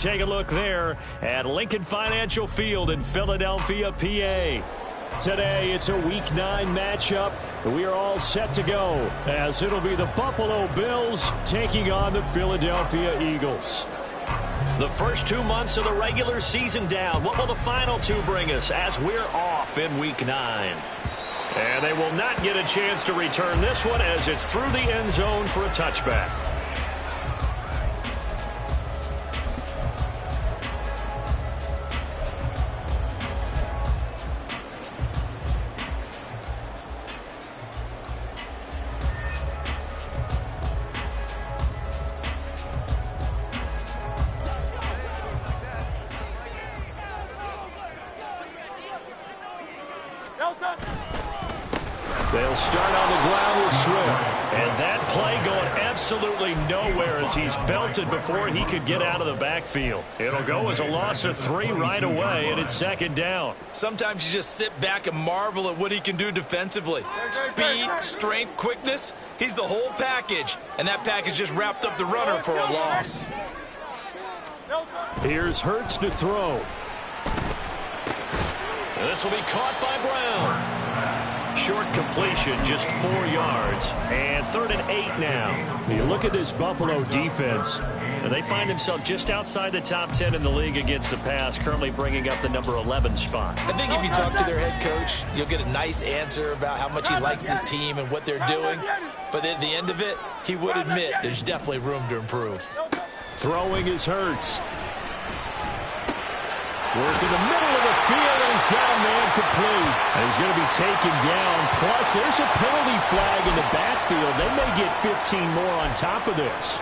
Take a look there at Lincoln Financial Field in Philadelphia, PA. Today, it's a Week 9 matchup. We are all set to go as it'll be the Buffalo Bills taking on the Philadelphia Eagles. The first 2 months of the regular season down. What will the final 2 bring us as we're off in Week 9? And they will not get a chance to return this one as it's through the end zone for a touchback. They'll start on the ground with Swift. And that play going absolutely nowhere as he's belted before he could get out of the backfield. It'll go as a loss of 3 right away, and it's second down. Sometimes you just sit back and marvel at what he can do defensively. Speed, strength, quickness, he's the whole package. And that package just wrapped up the runner for a loss. Here's Hurts to throw. This will be caught by Brown. Short completion, just 4 yards, and 3rd and 8 now. You look at this Buffalo defense, and they find themselves just outside the top 10 in the league against the pass, currently bringing up the number 11 spot. I think if you talk to their head coach, you'll get a nice answer about how much he likes his team and what they're doing. But at the end of it, he would admit there's definitely room to improve. Throwing is Hurts. Work in the middle of the field, and he's got a man complete. And he's going to be taken down. Plus, there's a penalty flag in the backfield. They may get 15 more on top of this.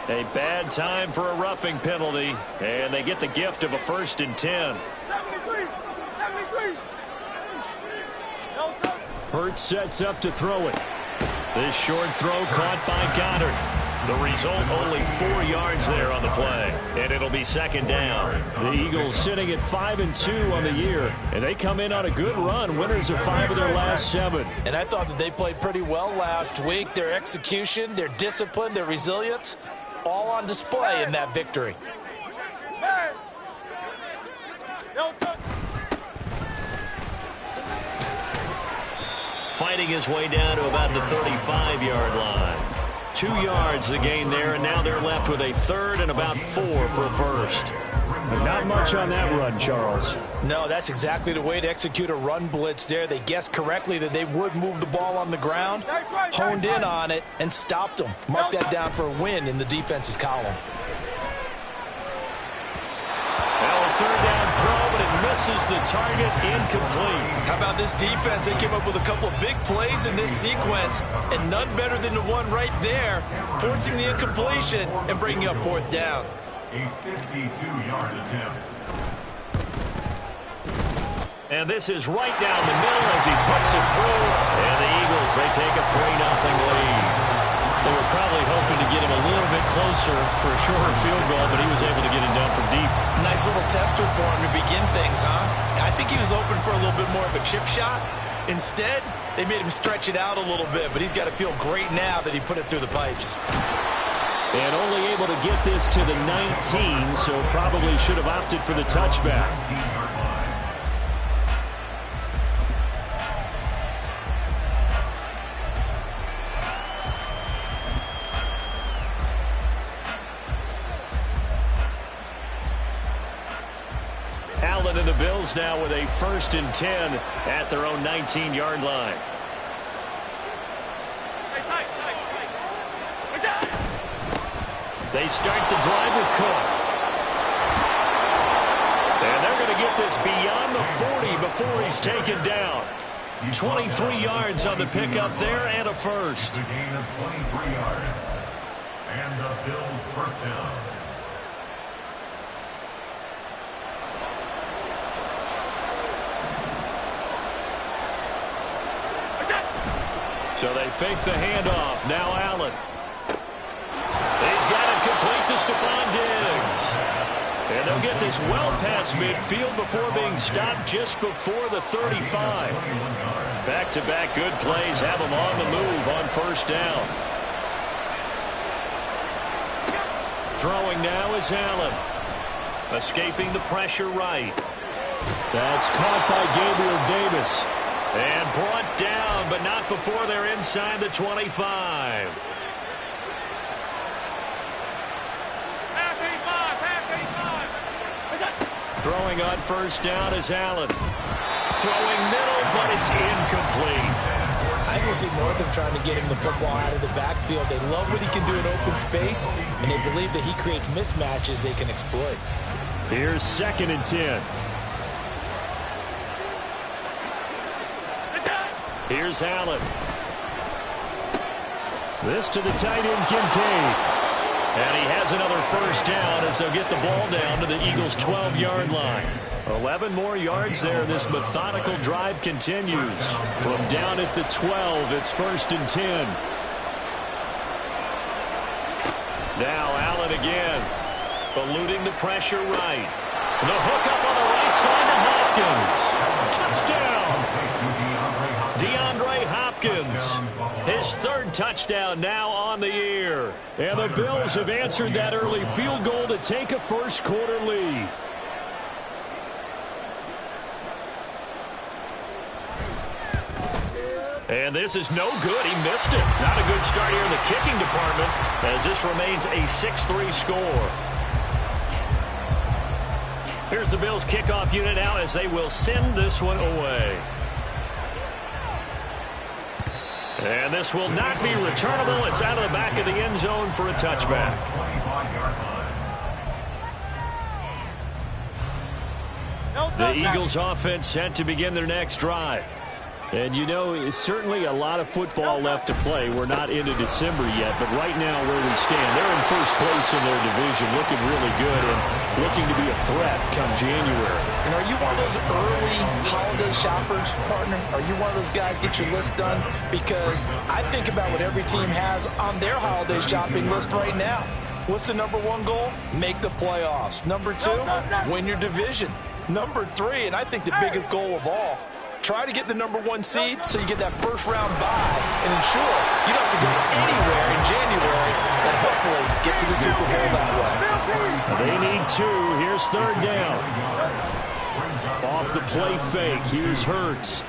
A bad time for a roughing penalty, and they get the gift of a 1st and 10. Hurts sets up to throw it. This short throw caught by Goddard. The result, only 4 yards there on the play, and it'll be second down. The Eagles sitting at 5-2 on the year, and they come in on a good run, winners of 5 of their last 7. And I thought that they played pretty well last week. Their execution, their discipline, their resilience, all on display in that victory. Fighting his way down to about the 35-yard line. 2 yards the gain there, and now they're left with a 3rd and about 4 for a 1st. Not much on that run, Charles. No, that's exactly the way to execute a run blitz there. They guessed correctly that they would move the ball on the ground, honed in on it, and stopped them. Mark that down for a win in the defense's column. Well, a 3rd down throw, but it misses the target, incomplete. How about this defense? They came up with a couple of big plays in this sequence, and none better than the one right there, forcing the incompletion and bringing up 4th down. A 52-yard attempt. And this is right down the middle as he puts it through, and the Eagles, they take a 3-0 lead. They were probably hoping to get him a little bit closer for a shorter field goal, but he was able to get it done from deep. Nice little tester for him to begin things, huh? I think he was open for a little bit more of a chip shot. Instead, they made him stretch it out a little bit, but he's got to feel great now that he put it through the pipes. And only able to get this to the 19, so probably should have opted for the touchback. Allen and the Bills now with a 1st and 10 at their own 19-yard line. They start the drive with Cook. And they're going to get this beyond the 40 before he's taken down. 23 yards on the pickup there and a 1st. The gain of 23 yards. And the Bills' 1st down. So they fake the handoff. Now Allen. He's got it complete to Stephon Diggs. And they'll get this well past midfield before being stopped just before the 35. Back-to-back good plays have them on the move on 1st down. Throwing now is Allen. Escaping the pressure right. That's caught by Gabriel Davis. And brought down, but not before they're inside the 25. Throwing on first down is Allen. Throwing middle, but it's incomplete. I think we'll see more of them trying to get him the football out of the backfield. They love what he can do in open space, and they believe that he creates mismatches they can exploit. Here's 2nd and 10. Here's Allen. This to the tight end, Kincaid. And he has another first down as they'll get the ball down to the Eagles' 12-yard line. 11 more yards there. This methodical drive continues. From down at the 12, it's 1st and 10. Now Allen again. Eluding the pressure right. The hook up on the right side to Hopkins. Touchdown! DeAndre Hopkins. His 3rd touchdown now on the year. And the Bills have answered that early field goal to take a first-quarter lead. And this is no good. He missed it. Not a good start here in the kicking department as this remains a 6-3 score. Here's the Bills kickoff unit now as they will send this one away. And this will not be returnable. It's out of the back of the end zone for a touchback. The Eagles offense set to begin their next drive. And you know, it's certainly a lot of football left to play. We're not into December yet, but right now where we stand, they're in first place in their division, looking really good and looking to be a threat come January. And are you one of those early holiday shoppers, partner? Are you one of those guys get your list done? Because I think about what every team has on their holiday shopping list right now. What's the number 1 goal? Make the playoffs. Number 2, win your division. Number 3, and I think the biggest goal of all, try to get the number 1 seed so you get that first-round bye and ensure you don't have to go anywhere in January and hopefully get to the Super Bowl that way. They need 2. Here's 3rd down. Off the play fake. Here's Hurts.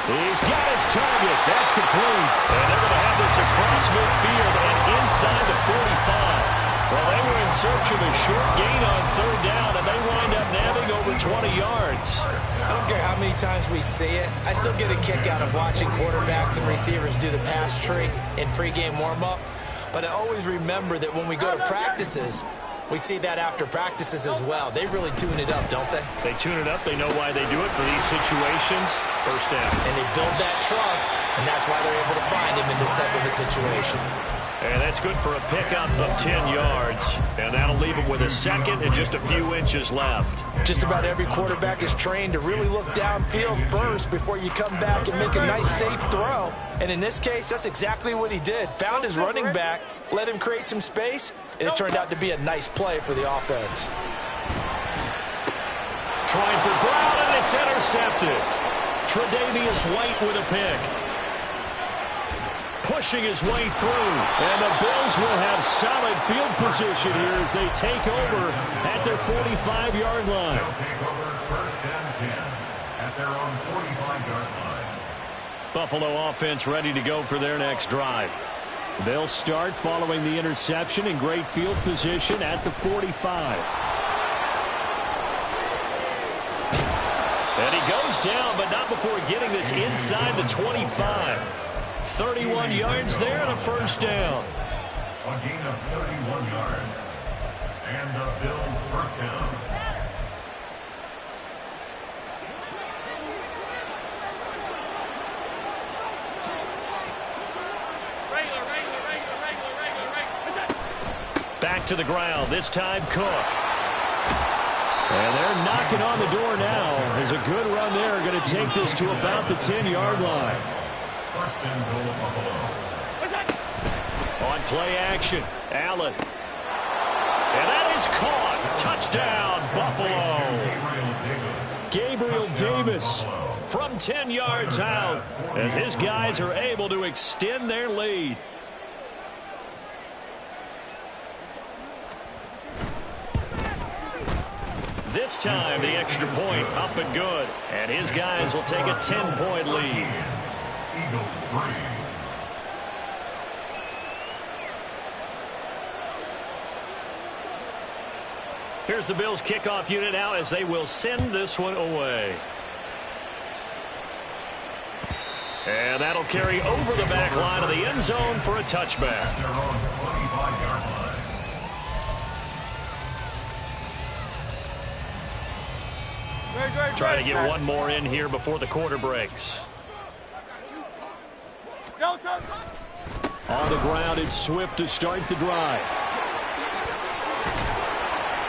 He's got his target. That's complete. And they're going to have this across midfield and inside the 45. Well, they were in search of a short gain on 3rd down, and they wind up nabbing over 20 yards. I don't care how many times we see it. I still get a kick out of watching quarterbacks and receivers do the pass tree in pregame warm-up. But I always remember that when we go to practices, we see that after practices as well. They really tune it up, don't they? They tune it up. They know why they do it for these situations. First down. And they build that trust, and that's why they're able to find him in this type of a situation. And that's good for a pickup of 10 yards. And that'll leave him with a 2nd and just a few inches left. Just about every quarterback is trained to really look downfield first before you come back and make a nice, safe throw. And in this case, that's exactly what he did. Found his running back, let him create some space, and it turned out to be a nice play for the offense. Trying for Brown, and it's intercepted. Tre'Davious White with a pick. Pushing his way through, and the Bills will have solid field position here as they take over at their 45-yard line. They'll take over 1st and 10 at their own 45-yard line. Buffalo offense ready to go for their next drive. They'll start following the interception in great field position at the 45. And he goes down, but not before getting this inside the 25. 31 yards there and a first down. A gain of 31 yards. And the Bills' first down. Back to the ground, this time Cook. And they're knocking on the door now. There's a good run there. Going to take this to about the 10-yard line. First and goal, Buffalo. On play action, Allen. And that is caught. Touchdown, Buffalo. Gabriel Davis from 10 yards out as his guys are able to extend their lead. This time, the extra point up and good. And his guys will take a 10-point lead. Eagles 3. Here's the Bills kickoff unit now as they will send this one away. And that'll carry over the back line of the end zone for a touchback. They're on the 25-yard line. Trying to get one more in here before the quarter breaks. On the ground, it's Swift to start the drive.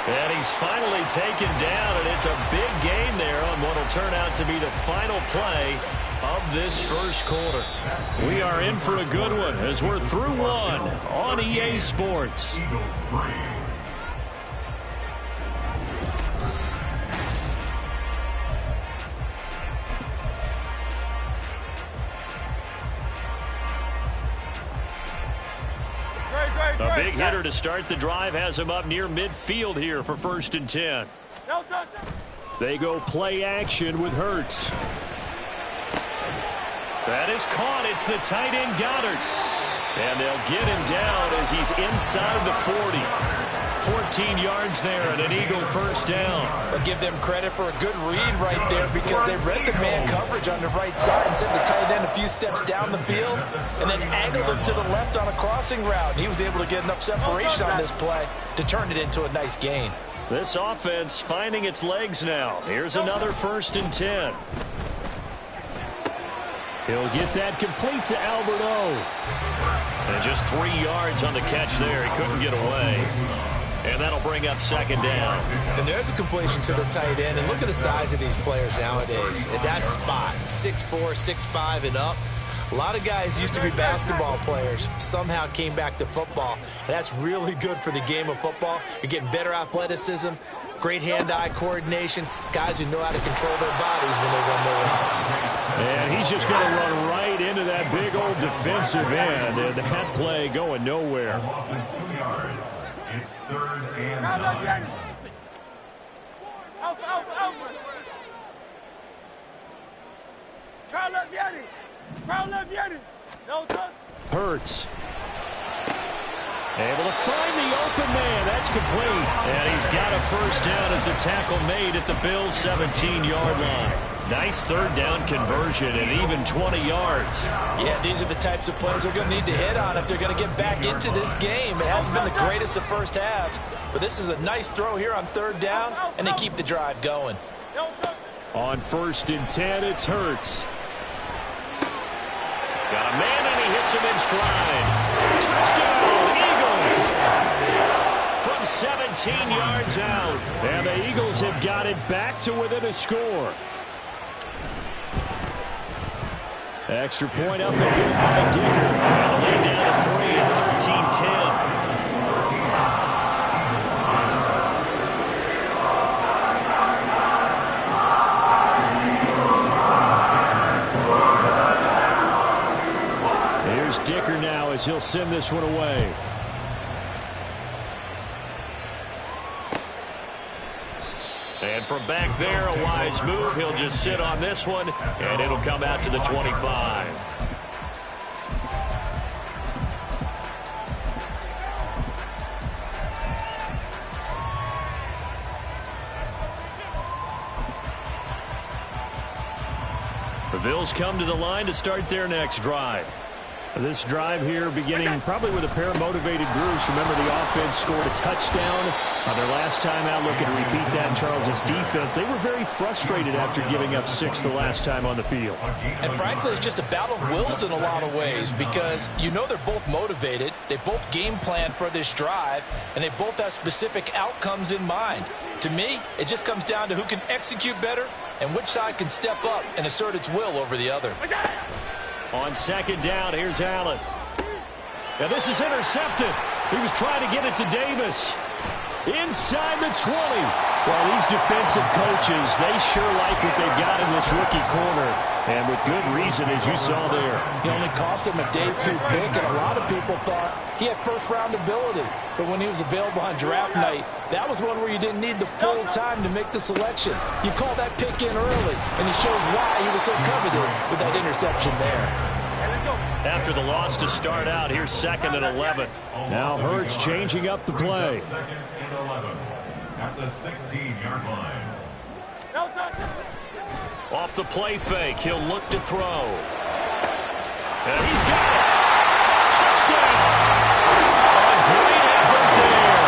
And he's finally taken down, and it's a big gain there on what will turn out to be the final play of this first quarter. We are in for a good one as we're through one on EA Sports. Eagles 3. A big hitter to start the drive has him up near midfield here for 1st and 10. They go play action with Hurts. That is caught. It's the tight end Goddard. And they'll get him down as he's inside the 40. 14 yards there and an Eagle first down. I'll give them credit for a good read right there because they read the man coverage on the right side and sent the tight end a few steps down the field and then angled him to the left on a crossing route. He was able to get enough separation on this play to turn it into a nice gain. This offense finding its legs now. Here's another 1st and 10. He'll get that complete to Albert O. And just 3 yards on the catch there. He couldn't get away. And that'll bring up 2nd down. And there's a completion to the tight end. And look at the size of these players nowadays. At that spot, 6'4", 6'5", and up. A lot of guys used to be basketball players, somehow came back to football. And that's really good for the game of football. You're getting better athleticism, great hand-eye coordination, guys who know how to control their bodies when they run their routes. And he's just going to run right into that big old defensive end. And that play going nowhere. Loss of 2 yards. It's 3rd and 9. Hurts. Able to find the open man. That's complete. And he's got a first down as a tackle made at the Bills' 17-yard line. Nice 3rd down conversion and even 20 yards. Yeah, these are the types of plays they're going to need to hit on if they're going to get back into this game. It hasn't been the greatest of first halves, but this is a nice throw here on 3rd down, and they keep the drive going. On 1st and 10, it's Hurts. Got a man, and he hits him in stride. Touchdown, Eagles! From 17 yards out. And the Eagles have got it back to within a score. Extra point up and good by Dicker. And the lead down to 3 at 13-10. Here's Dicker now as he'll send this one away. And from back there, a wise move. He'll just sit on this one, and it'll come out to the 25. The Bills come to the line to start their next drive. This drive here beginning probably with a pair of motivated groups. Remember, the offense scored a touchdown on their last time out. Looking to repeat that in Charles's defense. They were very frustrated after giving up 6 the last time on the field. And frankly, it's just a battle of wills in a lot of ways because you know they're both motivated. They both game plan for this drive, and they both have specific outcomes in mind. To me, it just comes down to who can execute better and which side can step up and assert its will over the other. On 2nd down, here's Allen. Now this is intercepted. He was trying to get it to Davis. inside the 20. Well, these defensive coaches, they sure like what they've got in this rookie corner. And with good reason, as you saw there. He only cost him a day 2 pick, and a lot of people thought he had first-round ability. But when he was available on draft night, that was one where you didn't need the full time to make the selection. You call that pick in early, and he shows why he was so coveted with that interception there. After the loss to start out, here's 2nd and 11. Now Hurts changing up the play. 2nd and 11 at the 16-yard line. Off the play fake, he'll look to throw. And he's got it. Touchdown! A great effort there.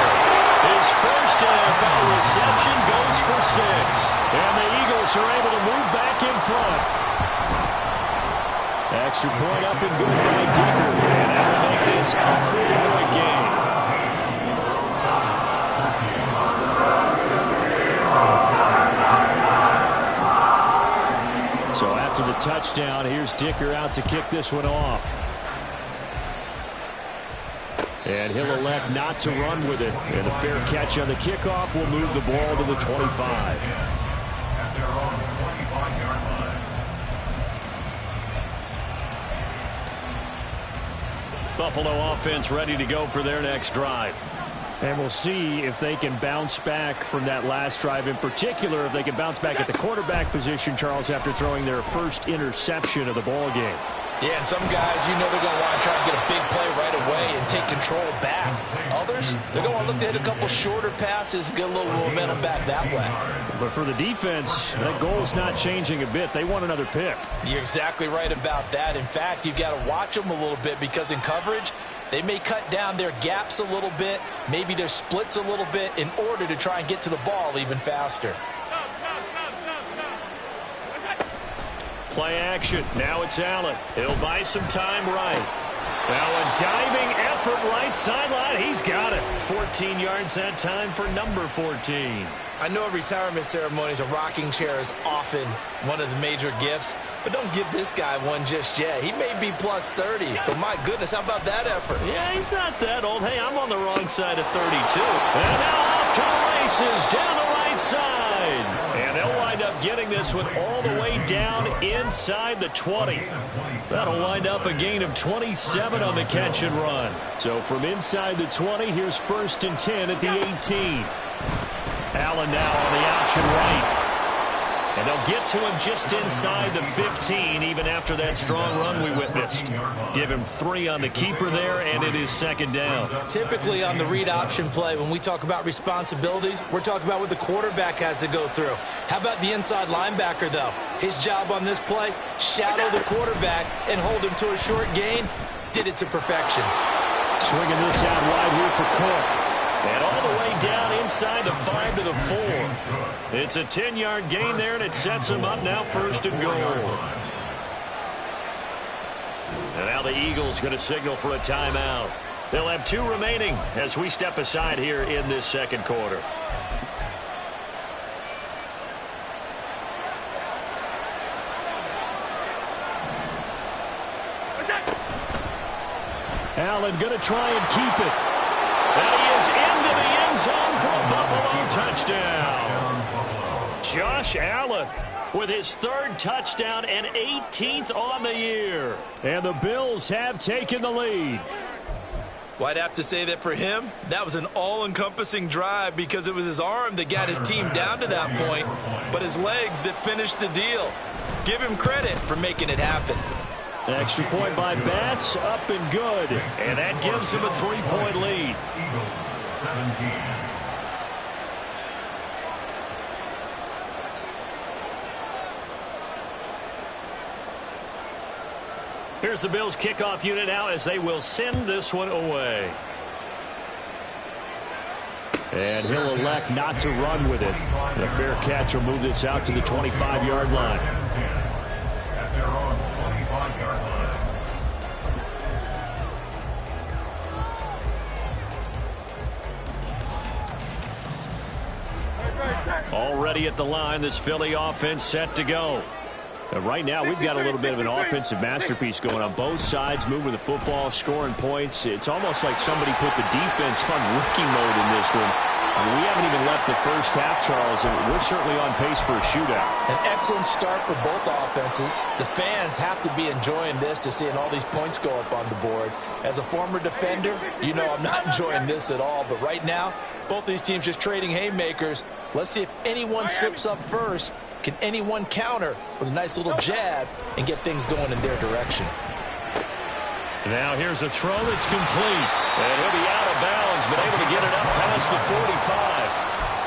His first NFL reception goes for 6. And the Eagles are able to move back in front. Extra point up and good by Dicker. And that will make this a 4-point game. So after the touchdown, here's Dicker out to kick this one off. And he'll elect not to run with it. And a fair catch on the kickoff will move the ball to the 25. At their own 25-yard line. Buffalo offense ready to go for their next drive. And we'll see if they can bounce back from that last drive. In particular, if they can bounce back at the quarterback position, Charles, after throwing their first interception of the ball game. Yeah, and some guys, you know they're going to want to try and get a big play right away and take control back. Others, they're going to look to hit a couple shorter passes and get a little momentum back that way. But for the defense, that goal's not changing a bit. They want another pick. You're exactly right about that. In fact, you've got to watch them a little bit because in coverage, they may cut down their gaps a little bit, maybe their splits a little bit in order to try and get to the ball even faster. Play action. Now it's Allen. He'll buy some time right. Now a diving effort right sideline. He's got it. 14 yards that time for number 14. I know at retirement ceremonies, a rocking chair is often one of the major gifts, but don't give this guy one just yet. He may be plus 30, but my goodness, how about that effort? Yeah, he's not that old. Hey, I'm on the wrong side of 32. And now off to the races down the right side. And they'll wind up getting this one all the way down inside the 20. That'll wind up a gain of 27 on the catch and run. So from inside the 20, here's 1st and 10 at the 18. Allen now on the option right. And they'll get to him just inside the 15, even after that strong run we witnessed. Give him 3 on the keeper there, and it is 2nd down. Typically on the read option play, when we talk about responsibilities, we're talking about what the quarterback has to go through. How about the inside linebacker, though? His job on this play, shadow the quarterback and hold him to a short gain. Did it to perfection. Swinging this out wide here for Cook. And all the way down inside the 5 to the 4. It's a 10-yard gain there, and it sets him up now 1st and goal. And now the Eagles going to signal for a timeout. They'll have 2 remaining as we step aside here in this 2nd quarter. Allen going to try and keep it. And he is into the end zone for a Buffalo touchdown. Josh Allen with his 3rd touchdown and 18th on the year. And the Bills have taken the lead. Well, I'd have to say that for him, that was an all-encompassing drive because it was his arm that got his team down to that point, but his legs that finished the deal. Give him credit for making it happen. Extra point by Bass, up and good. And that gives him a 3-point lead. Eagles 17. Here's the Bills kickoff unit now as they will send this one away. And he'll elect not to run with it. And a fair catch will move this out to the 25-yard line. At their own 25-yard line. Already at the line, this Philly offense set to go. And right now, we've got a little bit of an offensive masterpiece going on both sides, moving the football, scoring points. It's almost like somebody put the defense on rookie mode in this one. We haven't even left the first half, Charles, and we're certainly on pace for a shootout. An excellent start for both offenses. The fans have to be enjoying this to seeing all these points go up on the board. As a former defender, you know I'm not enjoying this at all. But right now, both these teams just trading haymakers. Let's see if anyone slips up first. Can anyone counter with a nice little jab and get things going in their direction? Now here's a throw that's complete. And he'll be out of bounds, but able to get it up past the 45.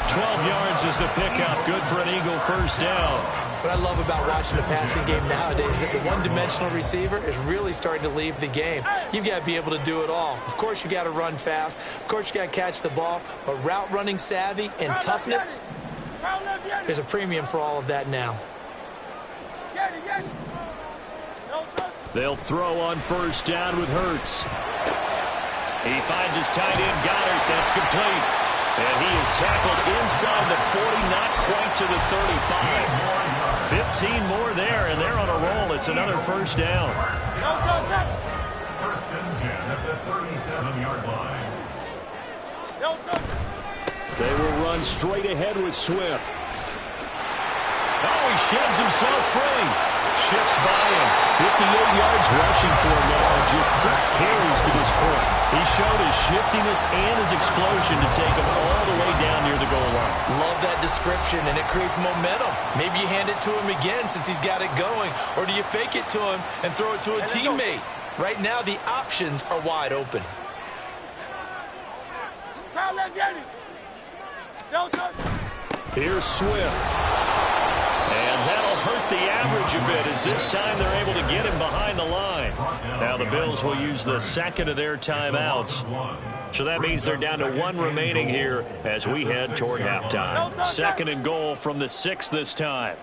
12 yards is the pickup. Good for an Eagle first down. What I love about watching the passing game nowadays is that the one-dimensional receiver is really starting to leave the game. You've got to be able to do it all. Of course, you got to run fast. Of course, you got to catch the ball. But route running savvy and toughness, there's a premium for all of that now. They'll throw on first down with Hurts. He finds his tight end, Goddard. That's complete. And he is tackled inside the 40, not quite to the 35. 15 more there, and they're on a roll. It's another first down. First and 10 at the 37-yard line. They will run straight ahead with Swift. Oh, he sheds himself free. Shifts by him. 58 yards rushing for him now, and just 6 carries to this point. He showed his shiftiness and his explosion to take him all the way down near the goal line. Love that description, and it creates momentum. Maybe you hand it to him again since he's got it going, or do you fake it to him and throw it to a teammate? Right now, the options are wide open. Here's Swift. And that'll hurt the average a bit, as this time they're able to get him behind the line. Now the Bills will use the second of their timeouts. So that means they're down to 1 remaining here as we head toward halftime. Second and goal from the 6 this time.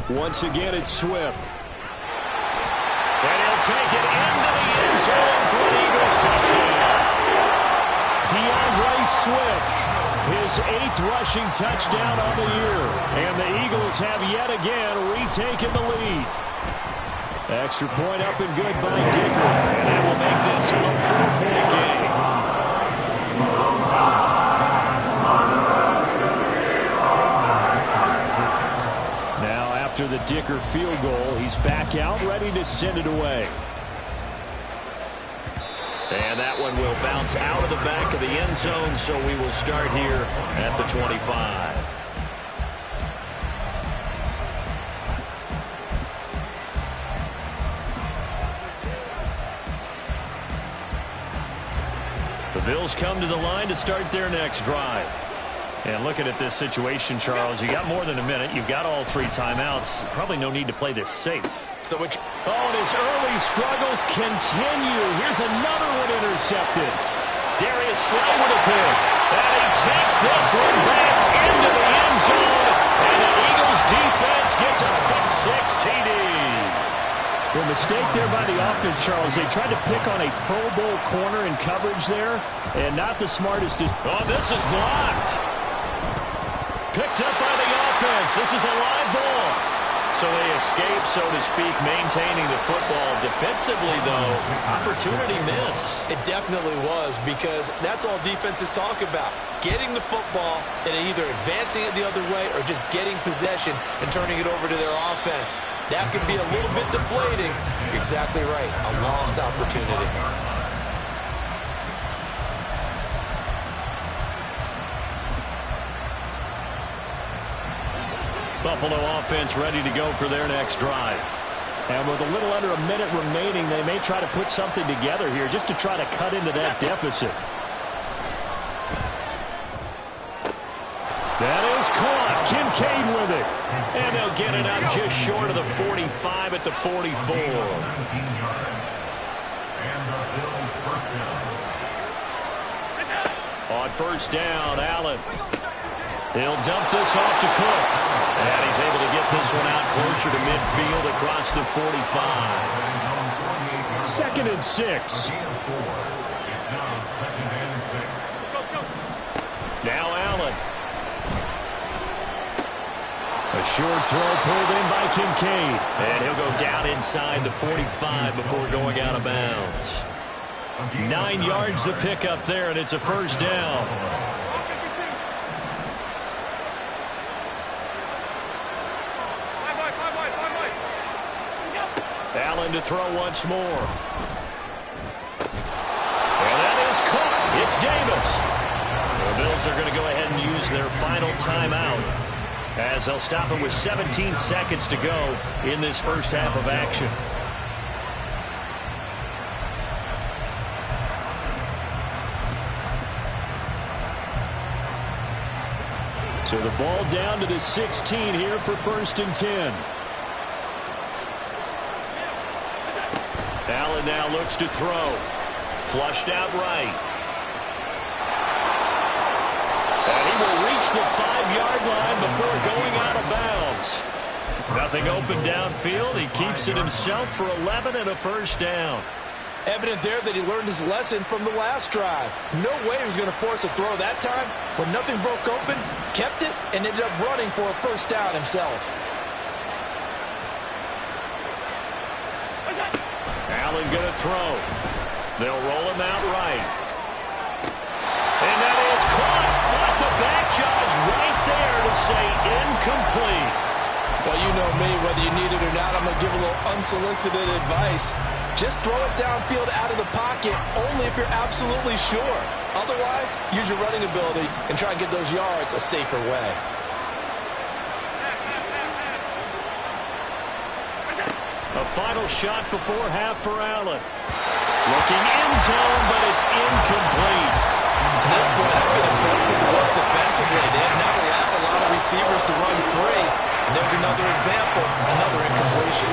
Once again, it's Swift. And he'll take it into the end zone for an Eagles touchdown. DeAndre Swift, his 8th rushing touchdown on the year. And the Eagles have yet again retaken the lead. Extra point up and good by Dicker. And that will make this a 4-point game. Now after the Dicker field goal, he's back out ready to send it away. And that one will bounce out of the back of the end zone, so we will start here at the 25. The Bills come to the line to start their next drive. And looking at this situation, Charles, you got more than a minute. You've got all 3 timeouts. Probably no need to play this safe. So which... Oh, and his early struggles continue. Here's another one intercepted. Darius Slay with a pick. And he takes this one back into the end zone. And the Eagles defense gets a pick 6 TD. The mistake there by the offense, Charles. They tried to pick on a Pro Bowl corner in coverage there, and not the smartest. Oh, this is blocked. Picked up by the offense. This is a live ball. So they escape, so to speak, maintaining the football. Defensively, though, opportunity miss. It definitely was, because that's all defenses talk about. Getting the football and either advancing it the other way or just getting possession and turning it over to their offense. That could be a little bit deflating. You're exactly right. A lost opportunity. Buffalo offense ready to go for their next drive. And with a little under a minute remaining, they may try to put something together here just to try to cut into that deficit. That is caught. Kincaid with it. And they'll get it up just short of the 45 at the 44. And the Bills first down. On first down, Allen. He'll dump this off to Cook. And he's able to get this one out closer to midfield across the 45. Second and 6. It's now second and 6. Now Allen. A short throw pulled in by Kincaid. And he'll go down inside the 45 before going out of bounds. 9 yards to pick up there, and it's a first down. Allen to throw once more. And that is caught. It's Davis. The Bills are going to go ahead and use their final timeout as they'll stop him with 17 seconds to go in this first half of action. So the ball down to the 16 here for 1st and 10. Allen now looks to throw. Flushed out right. And he will reach the 5-yard line before going out of bounds. Nothing open downfield. He keeps it himself for 11 and a first down. Evident there that he learned his lesson from the last drive. No way he was going to force a throw that time. When nothing broke open, kept it, and ended up running for a first down himself. Allen going to throw. They'll roll him out right. And that is caught. Let the back judge right there to say incomplete. Well, you know me, whether you need it or not, I'm going to give a little unsolicited advice. Just throw it downfield out of the pocket only if you're absolutely sure. Otherwise, use your running ability and try and get those yards a safer way. A final shot before half for Allen. Looking end zone, but it's incomplete. To this point, I've been impressed with the work defensively. They have not allowed a lot of receivers to run free. And there's another example, another incompletion.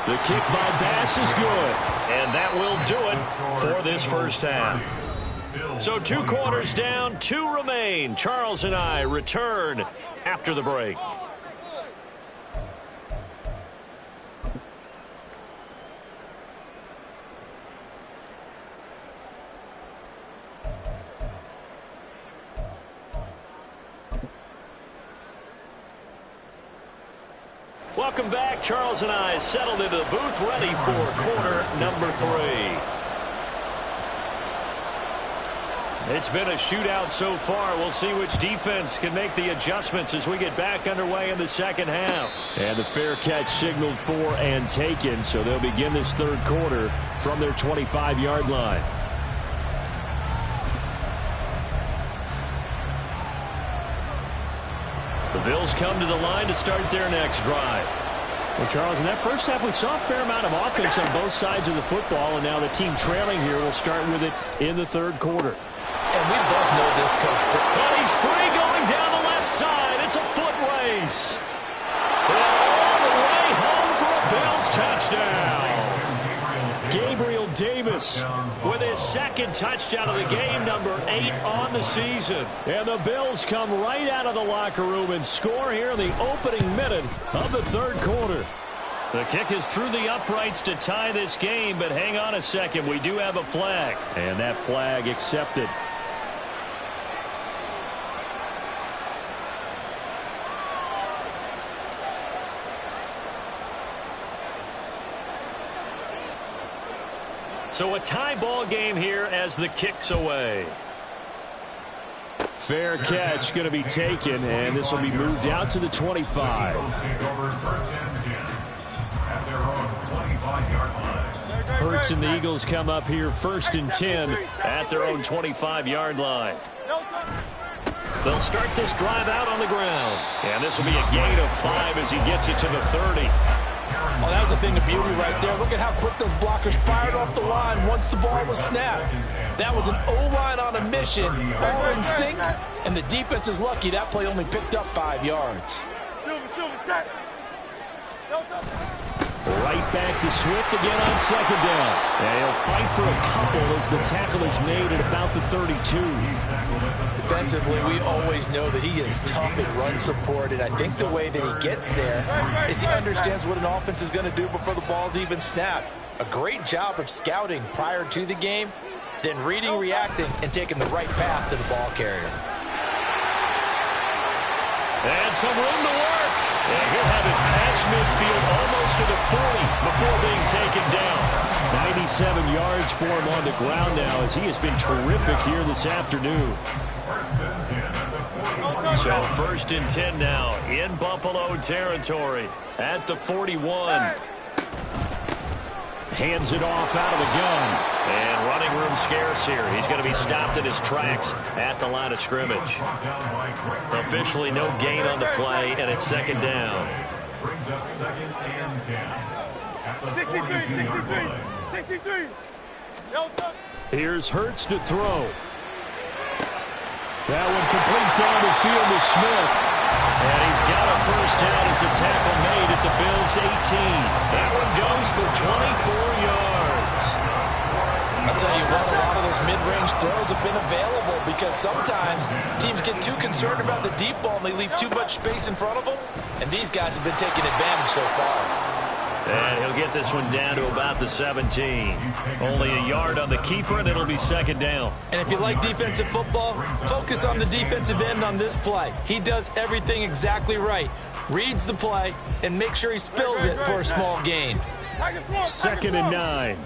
The kick by Bass is good, and that will do it for this first half. So 2 quarters down, 2 remain. Charles and I return after the break. Welcome back. Charles and I settled into the booth, ready for quarter number 3. It's been a shootout so far. We'll see which defense can make the adjustments as we get back underway in the second half. And the fair catch signaled for and taken, so they'll begin this third quarter from their 25-yard line. The Bills come to the line to start their next drive. Well, Charles, in that first half, we saw a fair amount of offense on both sides of the football, and now the team trailing here will start with it in the third quarter. And we both know this, Coach. Well, he's free going down the left side. It's a foot race. And all the way home for a Bills touchdown. Gabriel Davis with his second touchdown of the game, number 8 on the season. And the Bills come right out of the locker room and score here in the opening minute of the third quarter. The kick is through the uprights to tie this game, but hang on a second. We do have a flag. And that flag accepted. So a tie ball game here as the kick's away. Fair catch going to be taken, and this will be moved out to the 25. Hurts and the Eagles come up here 1st and 10 at their own 25-yard line. They'll start this drive out on the ground. And this will be a gain of 5 as he gets it to the 30. Oh, that was a thing of beauty right there. Look at how quick those blockers fired off the line once the ball was snapped. That was an O-line on a mission, all in sync, and the defense is lucky that play only picked up 5 yards. Right back to Swift again on second down. And he'll fight for a couple as the tackle is made at about the 32. Defensively, we always know that he is tough in run support, and I think the way that he gets there is he understands what an offense is going to do before the ball's even snapped. A great job of scouting prior to the game, then reading, reacting, and taking the right path to the ball carrier. And some room to work. And he'll have it past midfield almost to the 40 before being taken down. 97 yards for him on the ground now as he has been terrific here this afternoon. First and 10 at the 41. So first and 10 now in Buffalo territory at the 41. Hands it off out of the gun. And running room scarce here. He's going to be stopped in his tracks at the line of scrimmage. Officially no gain on the play, and it's second down. Brings up second and 10 at the 42-yard line. 63. Here's Hurts to throw. That one complete down the field to Smith. And he's got a first down as a tackle made at the Bills' 18. That one goes for 24 yards. I'll tell you what, a lot of those mid-range throws have been available because sometimes teams get too concerned about the deep ball and they leave too much space in front of them. And these guys have been taking advantage so far. And he'll get this one down to about the 17. Only a yard on the keeper, and it'll be second down. And if you like defensive football, focus on the defensive end on this play. He does everything exactly right. Reads the play and make sure he spills it for a small gain. Second and 9.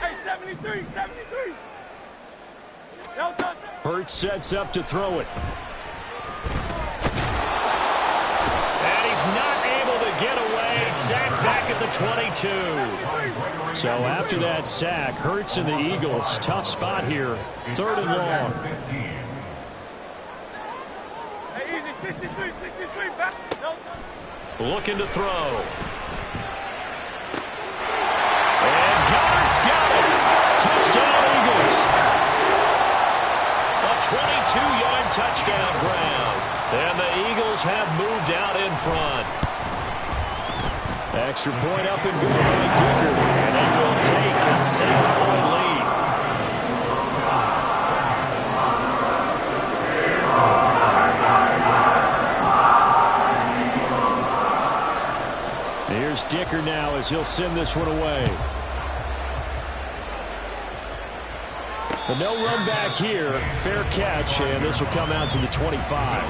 Hey, 73. Hurts sets up to throw it. And he's not able to get away. Sacked back at the 22. So after that sack, Hurts and the Eagles, tough spot here. Third and long. Hey, easy, 63. Back. Looking to throw. And Goddard's got it. Touchdown, Eagles. A 22-yard touchdown ground. And the Eagles have moved out in front. Extra point up and good by Dicker. And they will take a 7-point lead. Here's Dicker now as he'll send this one away. But no run back here. Fair catch, and this will come out to the 25.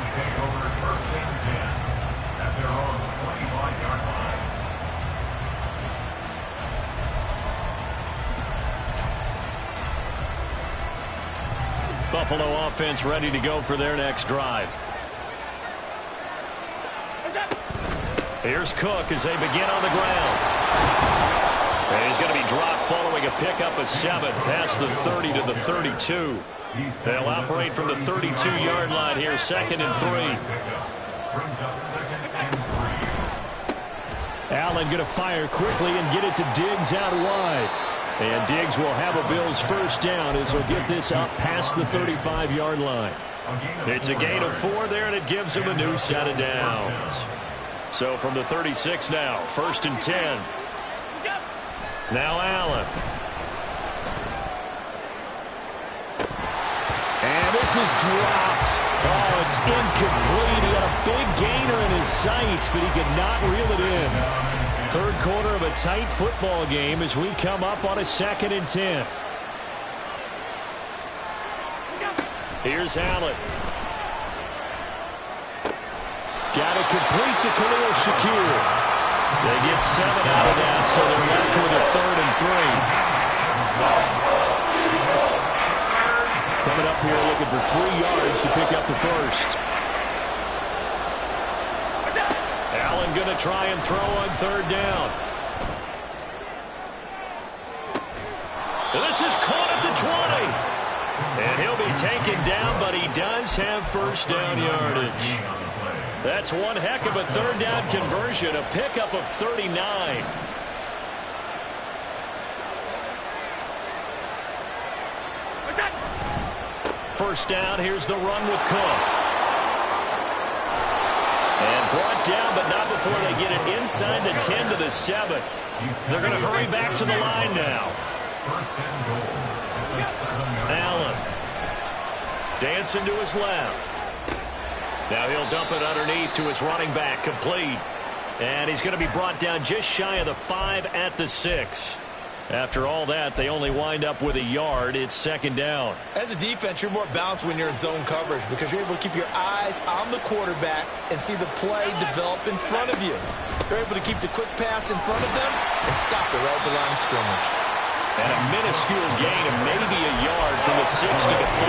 Buffalo offense ready to go for their next drive. Here's Cook as they begin on the ground. And he's going to be dropped following a pickup of 7 past the 30 to the 32. They'll operate from the 32-yard line here, second and 3. Allen going to fire quickly and get it to Diggs out wide. And Diggs will have a Bills first down as he'll get this up past the 35-yard line. It's a gain of 4 there, and it gives him a new set of downs. So from the 36 now, first and 10. Now Allen. And this is dropped. Oh, it's incomplete. He had a big gainer in his sights, but he could not reel it in. Third quarter of a tight football game as we come up on a second and 10. Here's Allen. Got it complete to Khalil Shakir. They get 7 out of that, so they're left with a third and 3. Coming up here looking for 3 yards to pick up the first. Allen going to try and throw on third down. And this is caught at the 20. And he'll be taken down, but he does have first down yardage. That's one heck of a third down conversion, a pickup of 39. First down, here's the run with Cook. And brought down, but not before they get it inside the 10 to the 7. They're going to hurry back to the line now. Allen. Dancing to his left. Now he'll dump it underneath to his running back, complete. And he's going to be brought down just shy of the 5 at the 6. After all that, they only wind up with a yard. It's second down. As a defense, you're more balanced when you're in zone coverage because you're able to keep your eyes on the quarterback and see the play develop in front of you. They're able to keep the quick pass in front of them and stop it right at the line of scrimmage. And a minuscule gain of maybe a yard from the 60 to 5.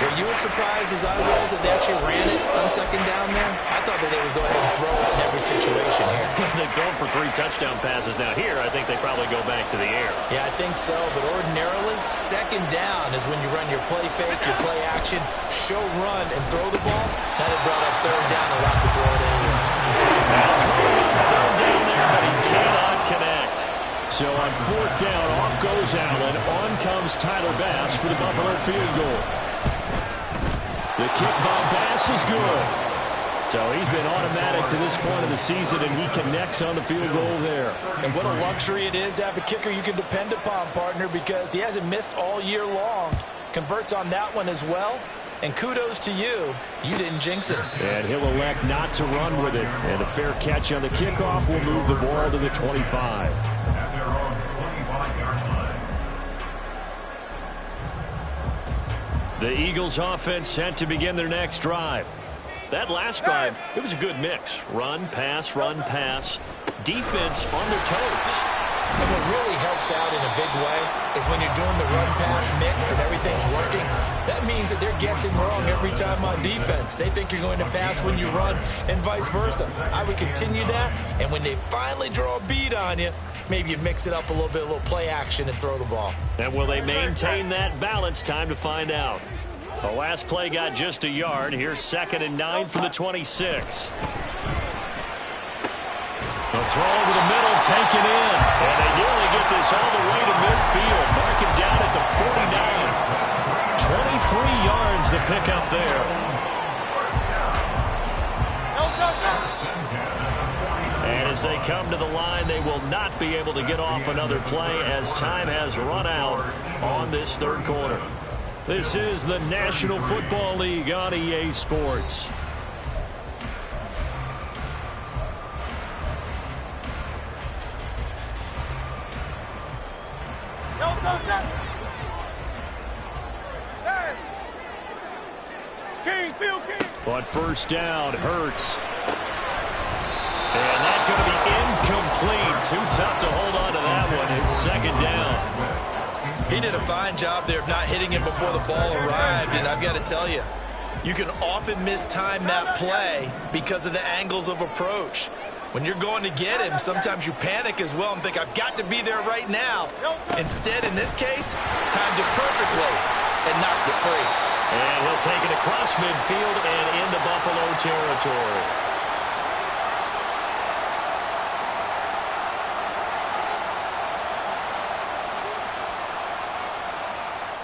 Were you as surprised as I was that they actually ran it on second down there? I thought that they would go ahead and throw it in every situation here. They've thrown for 3 touchdown passes now. Here, I think they probably go back to the air. Yeah, I think so. But ordinarily, second down is when you run your play fake, your play action, show run, and throw the ball. Now they brought up third down and allowed to throw it anyway. Now throwing on third down there, but he cannot connect. So on fourth down, off goes Allen. On comes Tyler Bass for the Buffalo field goal. The kick by Bass is good. So he's been automatic to this point of the season, and he connects on the field goal there. And what a luxury it is to have a kicker you can depend upon, partner, because he hasn't missed all year long. Converts on that one as well. And kudos to you. You didn't jinx it. And he'll elect not to run with it. And a fair catch on the kickoff will move the ball to the 25. At their own 25-yard line. The Eagles offense set to begin their next drive. That last drive, it was a good mix. Run, pass, defense on their toes. And what really helps out in a big way is when you're doing the run-pass mix and everything's working, that means that they're guessing wrong every time on defense. They think you're going to pass when you run and vice versa. I would continue that, and when they finally draw a bead on you, maybe you mix it up a little bit, a little play action, and throw the ball. And will they maintain that balance? Time to find out. The last play got just a yard. Here's 2nd and 9 from the 26. The throw over the middle, taken in. And they nearly get this all the way to midfield. Mark him down at the 49. 23 yards the pickup there. And as they come to the line, they will not be able to get off another play as time has run out on this third quarter. This is the National Football League on EA Sports. On first down, Hurts. And that's going to be incomplete. Too tough to hold on to that one. It's second down. He did a fine job there of not hitting him before the ball arrived, and I've got to tell you, you can often mistime that play because of the angles of approach. When you're going to get him, sometimes you panic as well and think, I've got to be there right now. Instead, in this case, timed it perfectly and knocked it free. And he'll take it across midfield and into Buffalo territory.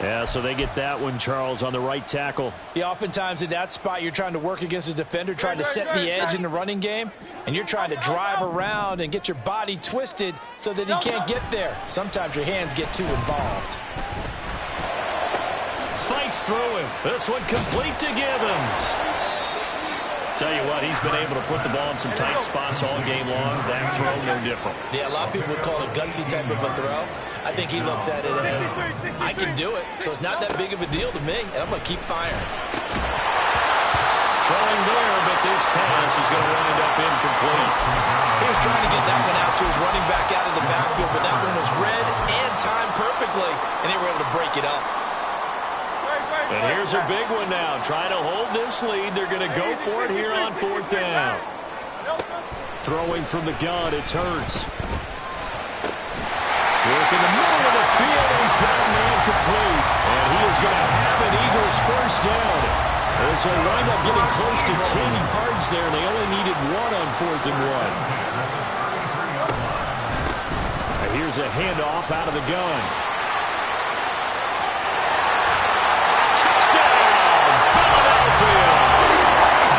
Yeah, so they get that one, Charles, on the right tackle. Yeah, oftentimes in that spot, you're trying to work against a defender, trying to set the edge in the running game, and you're trying to drive around and get your body twisted so that he can't get there. Sometimes your hands get too involved. Fights through him. This one complete to Gibbons. Tell you what, he's been able to put the ball in some tight spots all game long. That throw, no different. Yeah, a lot of people would call it a gutsy type of a throw. I think he looks at it as, I can do it, so it's not that big of a deal to me, and I'm going to keep firing. Throwing there, but this pass is going to wind up incomplete. He was trying to get that one out to his running back out of the backfield, but that one was read and timed perfectly, and they were able to break it up. And here's a big one now. Trying to hold this lead. They're going to go for it here on fourth down. Throwing from the gun, it's Hurts. Work in the middle of the field, and he's got a man complete. And he is going to have an Eagles first down. As they wind up getting close to 10 yards there, and they only needed one on 4th and 1. And here's a handoff out of the gun.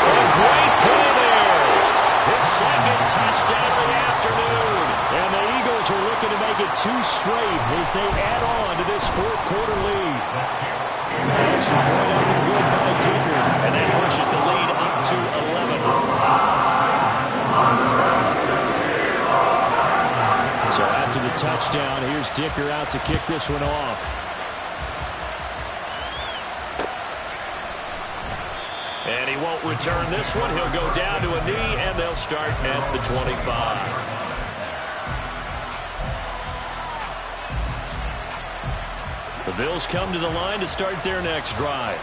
A great play there. His second touchdown of the afternoon. And the Eagles are looking to make it 2 straight as they add on to this fourth quarter lead. Extra point up and good by Dicker. And that pushes the lead up to 11. So after the touchdown. Here's Dicker out to kick this one off. And he won't return this one. He'll go down to a knee, and they'll start at the 25. The Bills come to the line to start their next drive.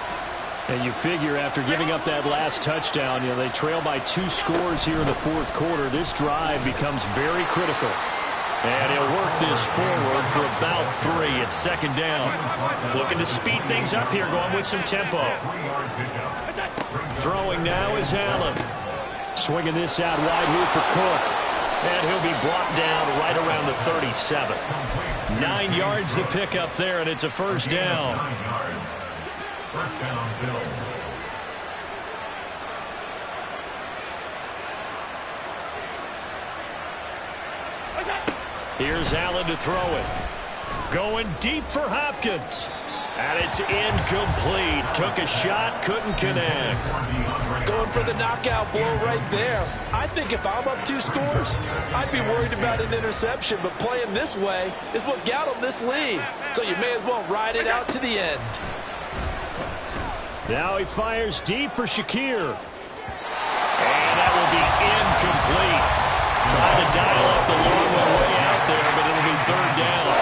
And you figure after giving up that last touchdown, they trail by 2 scores here in the fourth quarter. This drive becomes very critical. And he'll work this forward for about 3 at second down. Looking to speed things up here, going with some tempo. Throwing now is Allen. Swinging this out wide here for Cook. And he'll be brought down right around the 37. 9 yards to pick up there, and it's a first down. First down, Bills. Here's Allen to throw it. Going deep for Hopkins. And it's incomplete. Took a shot, couldn't connect. Going for the knockout blow right there. I think if I'm up 2 scores, I'd be worried about an interception. But playing this way is what got him this lead. So you may as well ride it out to the end. Now he fires deep for Shakir. And that will be incomplete. Trying to dial up the long way out there, but it'll be third down.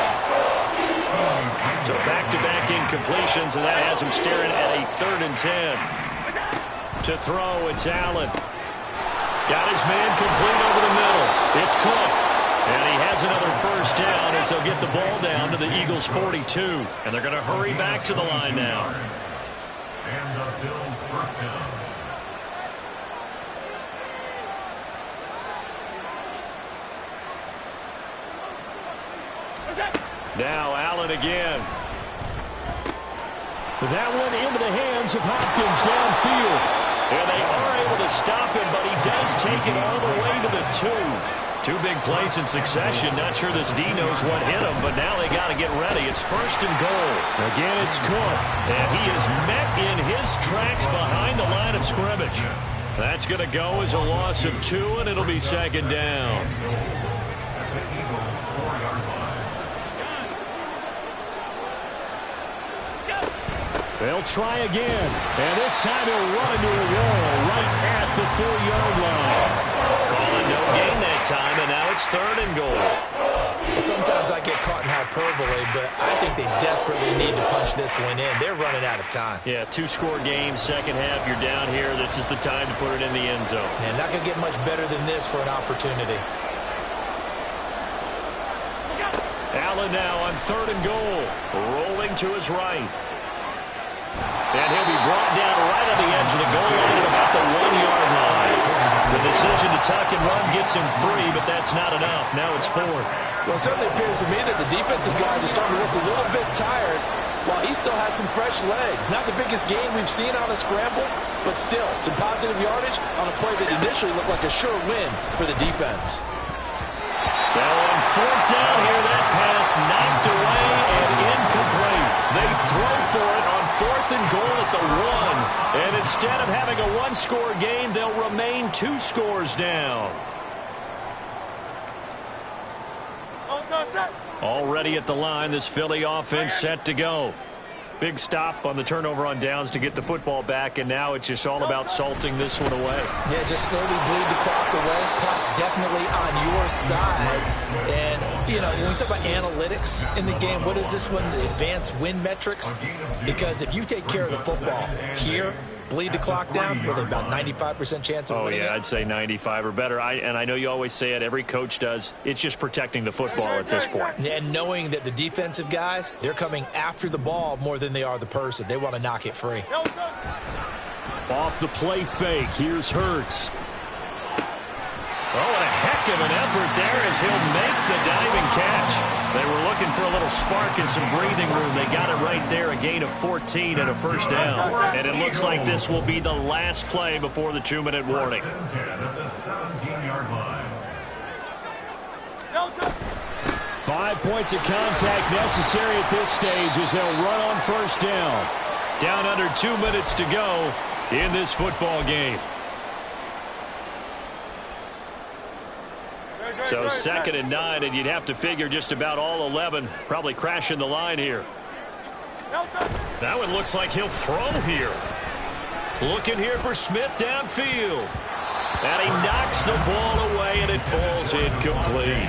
So back-to-back incompletions, and that has him staring at a 3rd and 10. To throw, it's Allen. Got his man complete over the middle. It's Cook. And he has another first down as they'll get the ball down to the Eagles' 42. And they're going to hurry back to the line now. And the Bills' first down. Now Allen again. That one into the hands of Hopkins downfield. And they are able to stop him, but he does take it all the way to the 2. 2 big plays in succession. Not sure this D knows what hit him, but now they got to get ready. It's first and goal. Again, it's Cook. And he is met in his tracks behind the line of scrimmage. That's going to go as a loss of 2, and it'll be second down. They'll try again, and this time he'll run into a wall right at the 4-yard line. Calling no gain that time, and now it's 3rd and goal. Sometimes I get caught in hyperbole, but I think they desperately need to punch this one in. They're running out of time. Yeah, 2-score game, second half, you're down here. This is the time to put it in the end zone. And not going to get much better than this for an opportunity. Allen now on 3rd and goal, rolling to his right. And he'll be brought down right on the edge of the goal line at about the 1-yard line. The decision to tuck and run gets him free, but that's not enough. Now it's 4th. Well, it certainly appears to me that the defensive guys are starting to look a little bit tired while he still has some fresh legs. Not the biggest gain we've seen on a scramble, but still some positive yardage on a play that initially looked like a sure win for the defense. Now on 4th down here, that pass knocked away and incomplete. They throw for it on 4th and goal at the 1. And instead of having a 1-score game, they'll remain 2 scores down. Already at the line, this Philly offense set to go. Big stop on the turnover on downs to get the football back, and now it's just all about salting this one away. Yeah, just slowly bleed the clock away. Clock's definitely on your side. And, when we talk about analytics in the game, what is this one? The advanced win metrics? Because if you take care of the football here, bleed the clock down, with about 95% chance of winning. Oh, yeah, I'd say 95 or better. And I know you always say it, every coach does. It's just protecting the football at this point. And knowing that the defensive guys, they're coming after the ball more than they are the person. They want to knock it free. Off the play fake, here's Hurts. Oh, and a heck of an effort there as he'll make the diving catch. They were looking for a little spark and some breathing room. They got it right there, a gain of 14 and a first down. And it looks like this will be the last play before the 2-minute warning. 5 points of contact necessary at this stage as they'll run on first down. Down under 2 minutes to go in this football game. So 2nd and 9, and you'd have to figure just about all 11 probably crashing the line here. That one looks like he'll throw here. Looking here for Smith downfield. And he knocks the ball away, and it falls incomplete.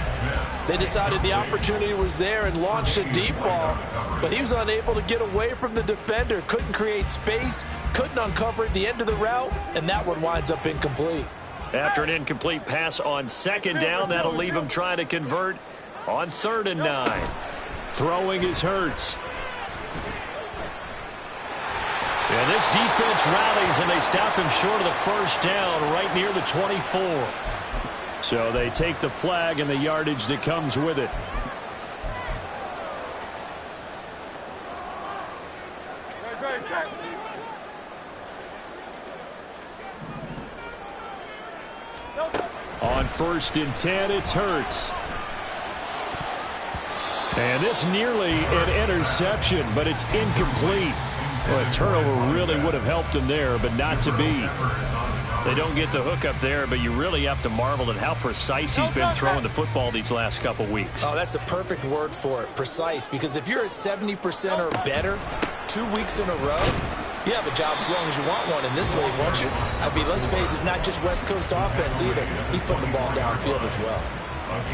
They decided the opportunity was there and launched a deep ball, but he was unable to get away from the defender, couldn't create space, couldn't uncover at the end of the route, and that one winds up incomplete. After an incomplete pass on 2nd down, that'll leave him trying to convert on 3rd and 9. Throwing is Hurts. And this defense rallies, and they stop him short of the 1st down right near the 24. So they take the flag and the yardage that comes with it. On 1st and 10, it's Hurts. And this nearly an interception, but it's incomplete. Well, a turnover really would have helped him there, but not to be. They don't get the hook up there, but you really have to marvel at how precise he's been throwing the football these last couple weeks. Oh, that's the perfect word for it, precise. Because if you're at 70% or better 2 weeks in a row, you have a job as long as you want one in this league, won't you? I mean, let's face it, it's not just West Coast offense either. He's putting the ball downfield as well.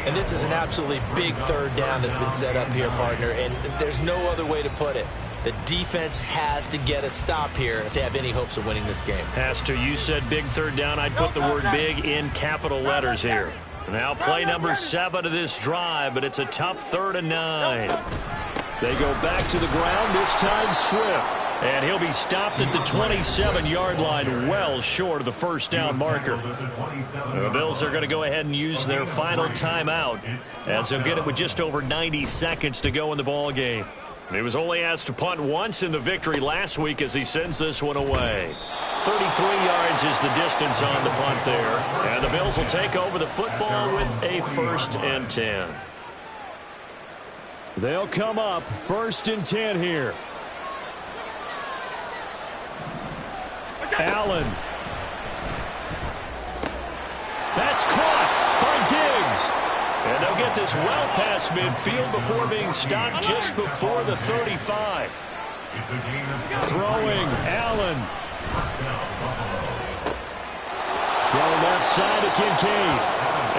And this is an absolutely big 3rd down that's been set up here, partner, and there's no other way to put it. The defense has to get a stop here if they have any hopes of winning this game. Has to. You said big 3rd down. I'd put the word big in capital letters here. Now play number 7 of this drive, but it's a tough 3rd and 9. They go back to the ground, this time Swift. And he'll be stopped at the 27-yard line, well short of the 1st down marker. The Bills are going to go ahead and use their final timeout, as they'll get it with just over 90 seconds to go in the ball game. He was only asked to punt once in the victory last week as he sends this one away. 33 yards is the distance on the punt there. And the Bills will take over the football with a 1st and 10. They'll come up 1st and 10 here. Allen. That's caught by Diggs. And they'll get this well past midfield before being stopped just before the 35. Throwing, Allen. Throw left side to Kincaid.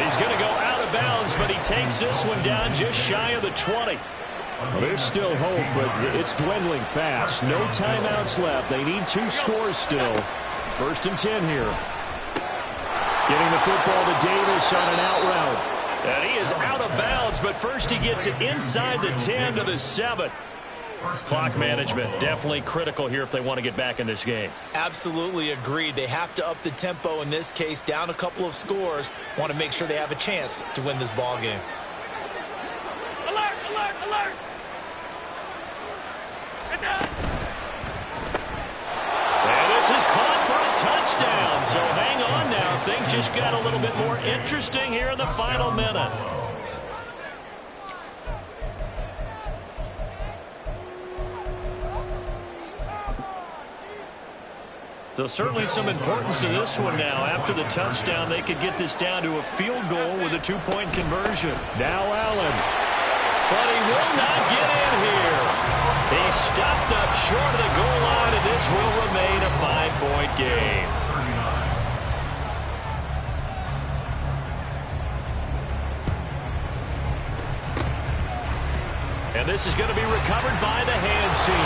He's going to go out of bounds, but he takes this one down just shy of the 20. Well, there's still hope, but it's dwindling fast. No timeouts left. They need 2 scores still. 1st and 10 here. Getting the football to Davis on an out route. And he is out of bounds, but first he gets it inside the 10 to the 7. Clock management definitely critical here if they want to get back in this game. Absolutely agreed. They have to up the tempo in this case, down a couple of scores. Want to make sure they have a chance to win this ball game. Alert, alert, alert. And this is caught for a touchdown. So hang on now. Things just got a little bit more interesting here in the final minute. So certainly some importance to this one now. After the touchdown, they could get this down to a field goal with a 2-point conversion. Now Allen. But he will not get in here. He's stopped up short of the goal line, and this will remain a 5-point game. And this is going to be recovered by the hands team.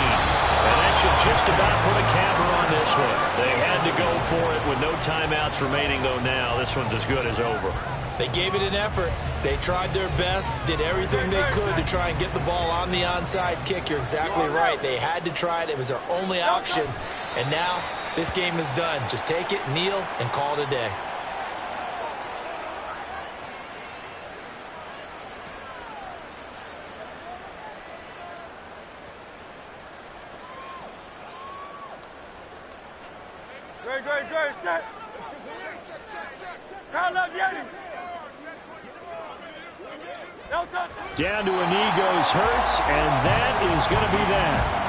And that should just about put a capper on this one. They had to go for it with no timeouts remaining, though now. This one's as good as over. They gave it an effort. They tried their best, did everything they could to try and get the ball on the onside kick. You're exactly right. They had to try it. It was their only option. And now this game is done. Just take it, kneel, and call it a day. Great, set. Crowd left, Yeti. Down to a knee goes Hurts, and that is going to be that.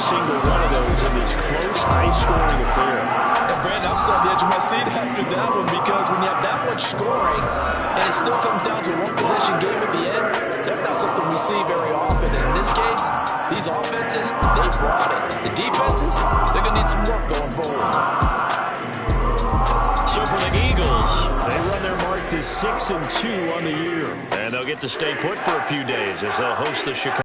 single one of those in this close, high-scoring affair. And Brandon, I'm still on the edge of my seat after that one because when you have that much scoring and it still comes down to a one-possession game at the end, that's not something we see very often. And in this case, these offenses, they brought it. The defenses, they're going to need some work going forward. So for the Eagles, they run their mark to 6-2 on the year. And they'll get to stay put for a few days as they'll host the Chicago